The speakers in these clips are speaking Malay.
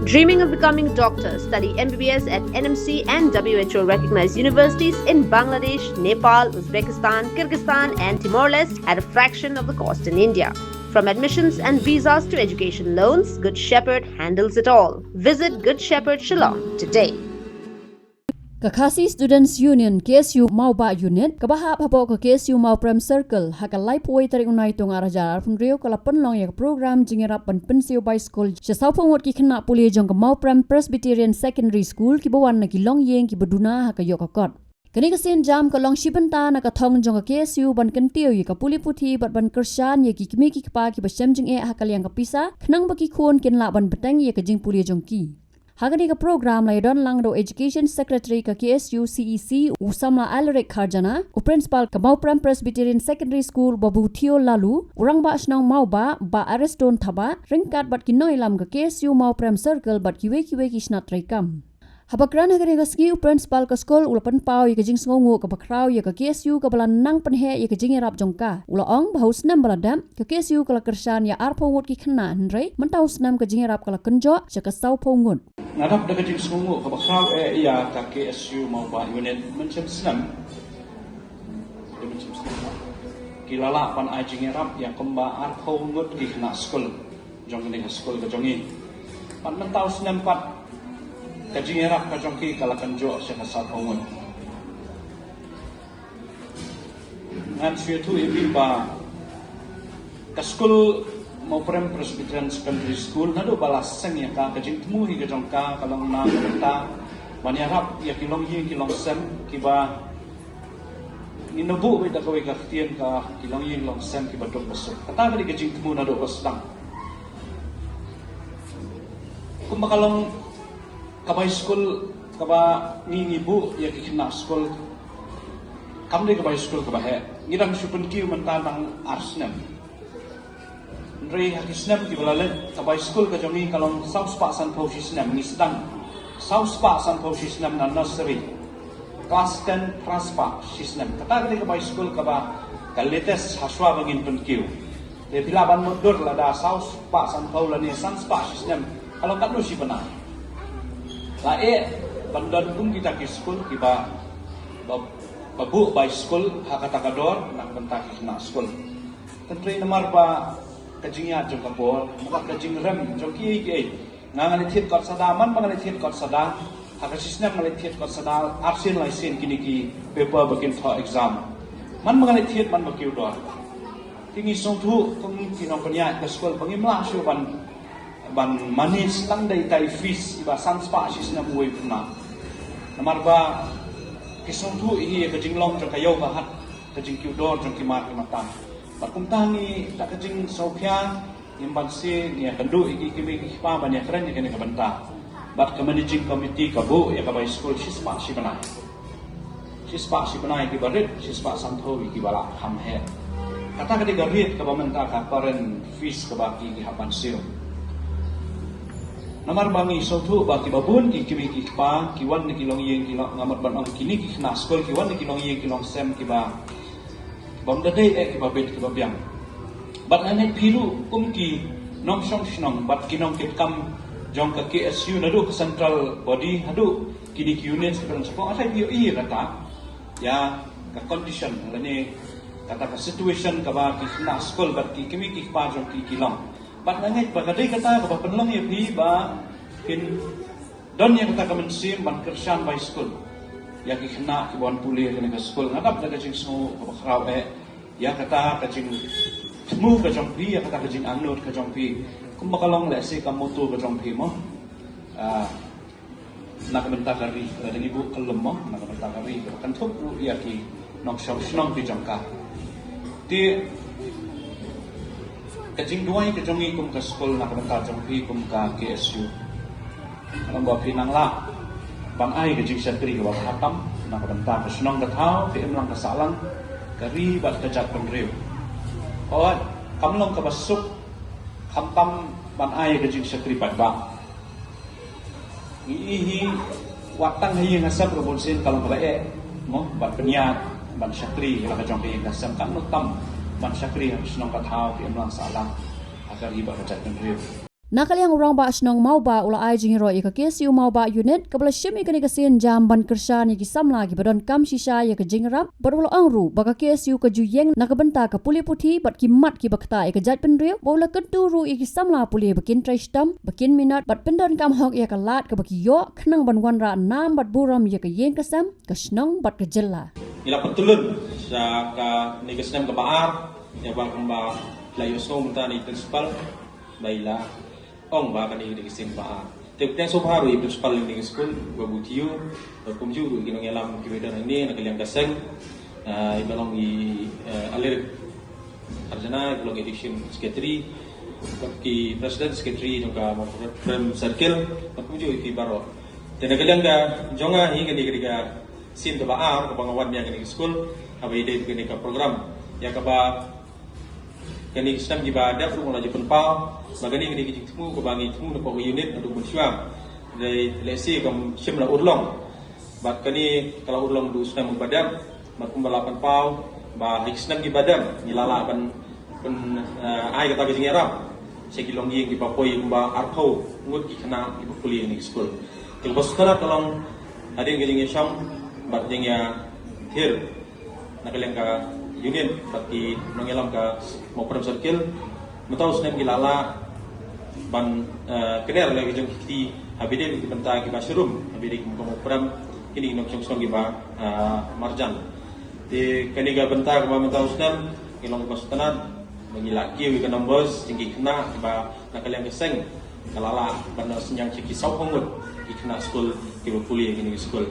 Dreaming of becoming doctor, study MBBS at NMC and WHO recognized universities in Bangladesh, Nepal, Uzbekistan, Kyrgyzstan and Timor-Leste at a fraction of the cost in India. From admissions and visas to education loans, Good Shepherd handles it all. Visit Good Shepherd Shillong today. Kakasi Students Union KSU Mauba Unit kabahap hapo ka KSU Mau Prem Circle hakalai puai tarik unai tong arajar pun rio kala penlong ya program jingirap pensiu by school sesau pengwat ki kena puli jong ka Mau Prem Presbyterian Secondary School ki bawan na ki long yeng ki beduna hakayo kakot kani kasin jam ka long shibenta na ka thong jong ka KSU ban kentiu yi ka puli puthi bat ban kersan ye ki kimi ki pa ki basem jing e hakal yang ka pisa khnang ba ki khon ken la ban betang ye ka jing puli jong ki Hagani ka program lai don lang do Education Secretary ka KSU CEC Usama Alaric Kharjana, u Principal ka Mau Prem Presbyterian Secondary School Babu Theo Lalu, urang ba asnang mau ba Ariston Thaba, ringkat bat kinoi lam ka KSU Mau Prem Circle bat kiwe ki snat traikam. Habakran hagani ka ski u Principal ka school ulapan pau ye ka jing sngongu ka bakrau ye ka KSU ka balan nang penhe ye ka jing rap jongka. Ulaong bahaus nam baladam ka KSU kala kersan ya arpongut ki khna hnrei mentaus nam ka jing rap kala kenjo ka sau pongut. Ngadap dekat jing sungu ke bakrau ia ka KSU mau ba unit mencem senam kilala pan ai jing rap yang kemba arpo ngut ki kena skul jong ni skul ka jongi pan mentau senam pat ka jing rap ka jongki kala kanjo sa sa pongun ngan sui tu ibi ba ka skul Mau Prem Presbyterian Secondary School nado balas seng ya ka kajing temu hi kajong ka kalong na kata mani harap ya kilong yi kilong sem kiba ninobu we da kawe ka ktien ka kilong yi kilong sem kiba dok besok kata kali kajing temu nado basdang kumba kalong kabay school kaba ni bu ya kikina school kamde kabay school kaba he ngirang supun kiu mentang arsnem Rei hakisnam ki balalet kabay school ka jongi kalong South Spa San Posisnam ni sedang South Spa San Posisnam na nursery class 10 transpa sisnam kata kali kabay school kaba kaletes haswa bangin penkiu de pilaban modur lada South Spa San Paul ni San Spa sisnam kalau kanu si benar la bandan pun kita ki school kiba babu by school hakata kador nak bentak na school tentri nomor ba kajingya jong kapor muka kajing rem jong ki ngangali thiet kot sada man mangali thiet kot sada hakasisna mangali thiet kot sada absen lai sen kini ki paper bakin for exam man mangali thiet man bakiu do tingi song thu kong ki no panya ka school pangi mla shu ban manis lang dai tai fees iba san spa sisna muoi puna namar ba ki song thu hi kajing long jong kayo ba hat kajing kiu do jong ki ma ki mata Bakumtah ni tak kecing sopia yang bansi ni kendu iki kimi pa banyak keren ni kena kabenta. Bat ke managing committee kabu ya kabay school sispa si banai ki barit sispa santo iki bala hamhe. Kata kadi garit kabamenta ka karen fees kabaki ki hapan sio. Namar bangi sotu baki babun ki kimi ki pa ki wan ni kilong yeng kilong ngamat ban kini ki na school ki wan ni kilong yeng kilong sem ki ba bom dadai kiba bet kiba biang bat ane piru ki nong song shnong bat kinong kit kam jong ka KSU nadu ke central body hadu kini ki unit sekarang sepong asai bio kata ya ka condition lani kata ka situation ka ba ki na school bat ki kimi ki pa jong ki kilong bat ane ba kadai kata ka ba penlong ya pi ba kin don yang kata ka mensim ban kersan by school ya ki kena ki bon puli kena ke school ngadap da kajing sno bakrau ya kata kajing temu ka jong pi ya kata kajing anut ka jong pi kum bakalong le se ka moto ka jong pi mo nak benta kari la dengan ibu kelem mo nak benta kari kan thuk ya ki nok shong snong pi jong ka ti kajing duai ka jong kum ka school nak benta jong pi kum ka KSU kalau bawa pinang la bang ai ke jing sentri ke bang hatam nak benta ke senong ke thau ke emlang ke salang kari bat kejat penriu oh kamlong ke basuk hatam bang ai ke jing sentri bat bang ihi watang hi ngasap robon sin kalau ke bae mo bat peniat ban sentri la ke jong ke ngasam kan nutam ban sentri senong ke thau ke emlang salang agar iba kejat penriu Nakaliang orang ba asnong mau ba ula ai jing ro ika KSU mau ba unit kabla shimi kani kasin jam ban kersa ni kisam lagi badon kam shisha ya ka jingrap berula angru baka KSU ka juyeng nakabenta ka puli puthi bat kimat ki bakta ika jat penrio bola kentu ru iki samla puli bakin tristam bakin minat bat pendon kam hok ya ka lat ka baki yo khnang ban wan ra nam bat buram ya ka yeng kasam ka snong bat ka jella ila patulun sa ka ni kasnam ka baar ya ba kamba layo som ta ni principal baila ong ba kani ni kising baar te pren so haru principal ni school babutiu kumju ginong yalam kibedan ini nakaliang kaseng ibalong i alir arjana ibalong edition secretary ki president secretary juga frame circle kumju ki baro te nakaliang ka jonga hi gani ga sin to baar ka pangawan niya kani school abai dei kani ka program ya ka ba kani kisam di bada ru mula jepun pau magani kani kijing temu ko bangi temu ko unit adu munsyam dari lesi kam shimla urlong bat kani kalau urlong du sunam badam makum balapan pau ba hiksnam di badam nilala ban ai kata kijing arab sekilong yeng di papoi ba arpau ngut ikna ibu kuliah ni school til bostara kalong adin kijing syam bat jeng ya thir nakaliang ka unit bagi mengelam ke mau program circle metau senem gilala ban kener lagi jeng kiti habide di benta ki bashroom habide ki mau program kini nok song ki ba marjan di kani ga benta ka metau senem ilong bastanan mengilaki wi ke numbers tinggi kena ba nakaliang keseng kalala ban senyang ciki sau hongut ikna school ki kuliah kini school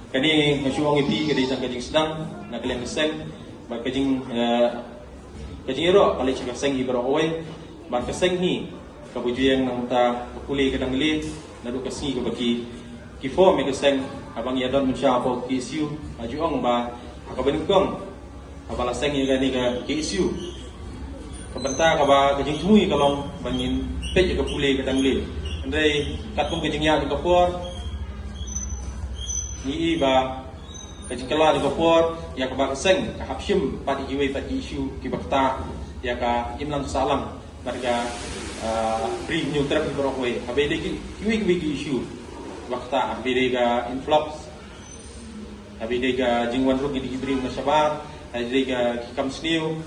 kani masyuang ipi ke desa kajing sedang nakaliang keseng kajing ero kali cakap seng ibro oi bar keseng hi kabuju yang namta kuli kadang li nadu kasi ko bagi ki form ke seng abang ya don mensha apa KSU aju ong ba akaben kong abala seng ya ni ka KSU kabenta ka ba kajing tui kalong bangin pej ke kuli kadang li andai katung kajing ya ka por ni ba kajing kala di kapor ya ka bakaseng ka hapshim pati jiwe pati issue ki bakta ya ka imlang salam barga bring new trap di borokwe habede ki kiwi issue bakta habede ga influx habede ga jingwan rugi di bring masabar habede ga kam snew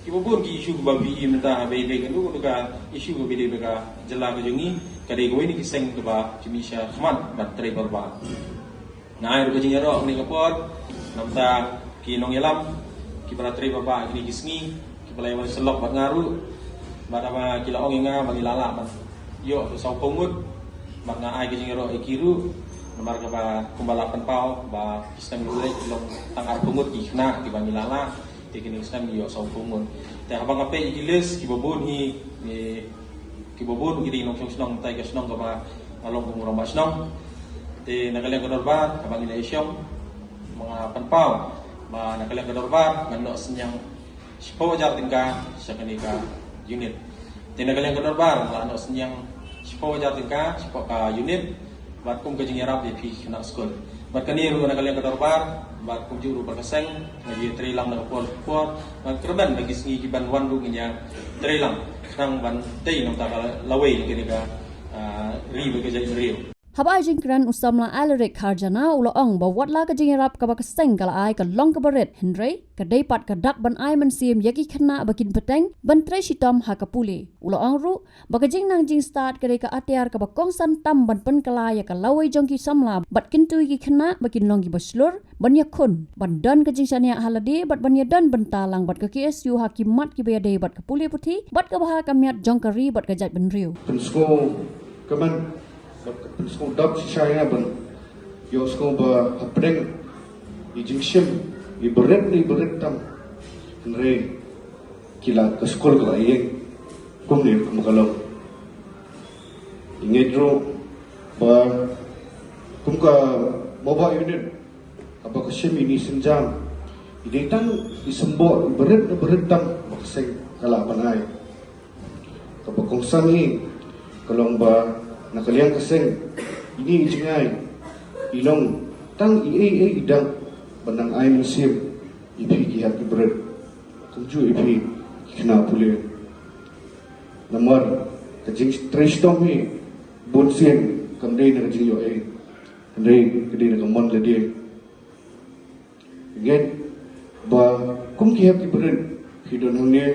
ki bobon ki issue ba bi imta habede ga nu ga issue ga bede ga jela ga jungi kade go ni kiseng ba chimisha khman bat travel ba nah itu kajing ero ni kapor namta ki nong yalam ki paratri bapa ki gisngi ki balai wal selok bat ngaru badama kila ong inga bagilala bat yo to sau pomut bat nga ai kajing ero ikiru nomor ka ba kumbalapan pau ba kisam lule ilong tangar pomut ki kna ki bagilala ti kini kisam yo sau pomut te habang ape ikiles ki bobon hi ki bobon ki nong snong tai ka snong ka ba along kumurang ba snong di nakaliang kadorbar kabang ina isyong mga panpaw ma nakaliang kadorbar ngano senyang sipo jar tingka sa kanika unit di nakaliang kadorbar ngano senyang sipo jar tingka sipo ka unit bat kum kajing yarap di pi kena school bat kaniru nakaliang kadorbar bat kum juru berkaseng ngaji trilang na por bat kerban bagi sengi kiban wan ru nya trilang sang ban tei nom ta lawai kanika ri bagi jadi rio Haba jingkran usamla alrik harjana ulo ong bawat la ka jingrap ka bakaseng kala ai ka long ka baret henry ka deipat ka dak ban ai man sim yaki khna bakin peteng ban tre shitom ha ka puli ulo ong ru baka jing nang jing start ka ka atiar ka bakong san tam ban pen kala ya ka lawai jongki samla bat kintu ki khna bakin long ki baslur ban yakun ban dan ka jing sania halade bat ban ya dan bentalang bat ka KSU hakimat ki bayade bat ka puli puthi bat ka baha ka miat jongkari bat ka jat ban riu pensko kaman pensko dab sisaya ban yo sko ba hapdeng i jingshim i beret tam nre kila ka skol ka yeng kumne kumkalong ingedro ba kumka moba unit apa ka shimi ni sinjam idetan isembo beret tam makseng kala panai kapakong sangi kalong ba nakaliang kaseng ini jingay ilong tang idang banang ay musim ipi kihat ibret kumju ipi kina puli nomor kajing tristom hi bunsien kamdei na kajing yo kamdei kadei na kamon ledi again ba kum ki hap ki beren hidon hangye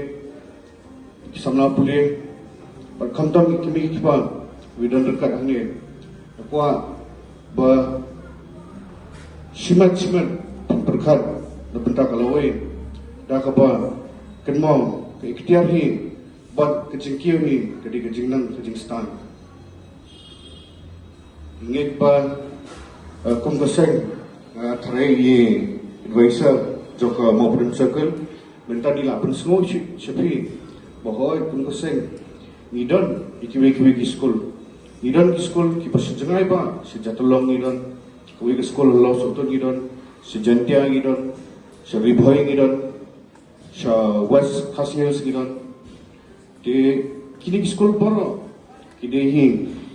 samla pule par khamtam ki mi ki ba widon dekat hangye akwa ba simat perkat na bentak kalawai dah kaba kenmau ke ikhtiar hi bat kajing kiu hi kadi kajing nang kajing stan ingit ba kum kaseng thare ye advisor joka Maupun Circle benta di lapan semua siapa bahwa kum kaseng ngidon ikiwe ki school ngidon ki school ki pasengai ba sejatolong ngidon kuwi ke school lo sotun ngidon sejantia ngidon seribhoi ngidon sa west khasias ngidon de kini ki school boro kide hi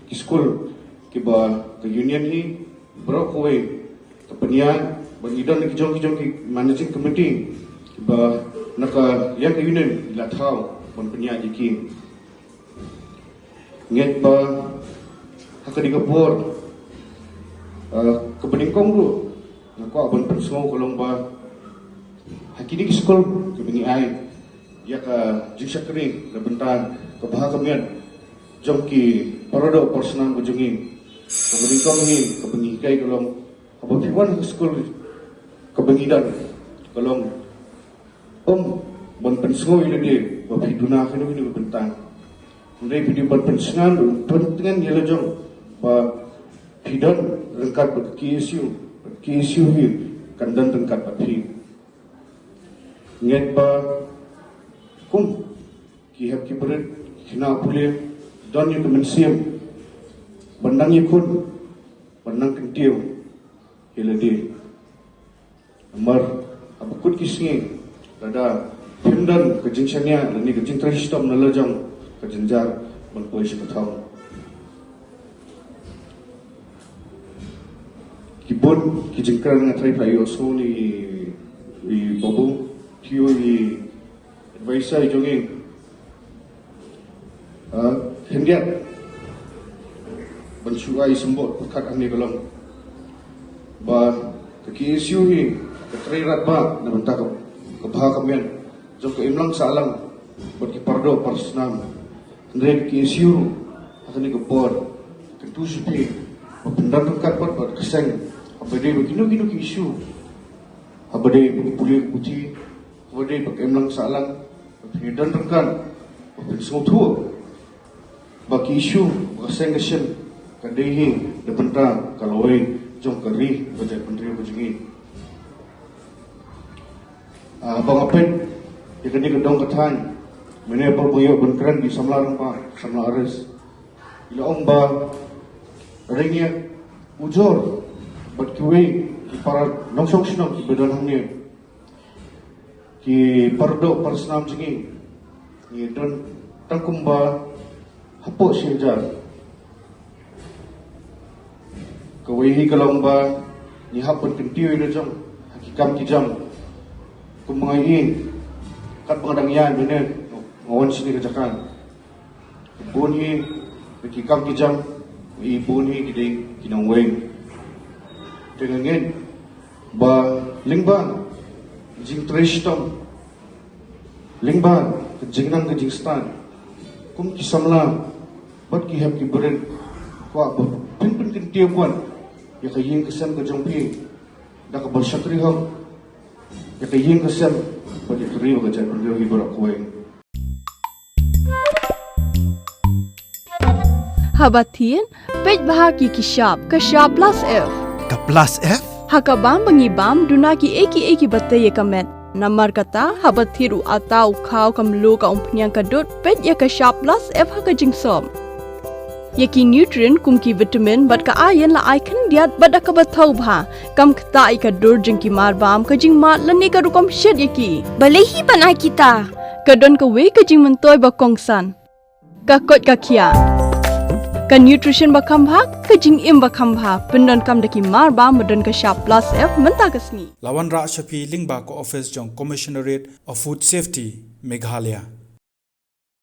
ki school ki ba ke union hi bro kowe ke penian bangidon ki jong ki managing committee ki ba naka yang ke union la thau bon penian ki nget ba hakadi ka bor ke beningkong ru ko abon persmo kolong ba hakini ki school ke bengi ai ya ka jingsakri na bentan ke bahagamian jom ki parodo personal bujungi ke beningkong ni ke bengi kai kolong abo piwan ke school ke bengi dan kolong bon pensmo ile de ba piduna kini ni bentan ndai pidi bon pensengan pentingan yelo jong ba pidon rengkat ber KSU hi kandan rengkat papi nget ba kum ki hab ki berit kina pule don yu kemensiam bandang yikun bandang kentiu hiladi amar abukut kisngi rada pimdan kejingsanya lani kejing tristom nalajang kejenjar banpoi sekatau kibun kijingkar nga try playo so ni bobo tiyo ni advisor jonging hendiat bansuai sembot pekat ani kolong ba ke KSU hi ke try rat ba na bentak ke bahagamian jong ke imlang salang buat ki pardo parsnam ndre KSU akan ni ke board ke tu supi pendan pekat buat keseng abade begino ki isu abade pulih putih abade pakai emlang salang dan rekan semua tu bagi isu keseng keseng kadehi depenta kalau jom kari baca menteri bujungi bang apet ya kini kedong ketan mana perbuyo benkeren di samlarang pa samla ares ila omba ringnya ujur bat kiwe ki para nongsong sinong ki bedan hamne ki pardo parsnam jingi ni don tangkumba hapo siljar kawehi kalomba ni hapon kentiu ina jong hakikam ki jam kumangai kat pengadang yan bene ngawan sini kejakan buni hakikam ki jam ibuni kiding kinongweng dengan ba lingban jing tristom lingban jingnang ke jingstan kum kisamla bat ki hab ki beren kwa ba pin tiawan ya kayin kesan ke jongpi da ka barsakri ham ya kayin kesan ba di tri ba jan ro hi borak koe Habatin pej bahagi kishap kashap plus f Ka plus F? Hakabam bangibam dunaki eki batte yekamet. Namar kata habathiru atau khau kamlu ka umpnyang kadut pet yakashap plus F haka jingsom. Yaki nutrient kumki vitamin bat ka ayen la icon diat bat ka bathau bha kam khta ka dur jingki marbam ka jing mat lani ka rukom shed yaki. Balehi banai kita. Kadon ka we ka jing mentoy ba kongsan. Ka kot ka khia. Ka nutrition bakam bha ka jing im bakam bha pendon kam daki mar ba modon ka sharp plus F menta kasni Lawan Ra Shafi Lingba ko office jong Commissionerate of Food Safety Meghalaya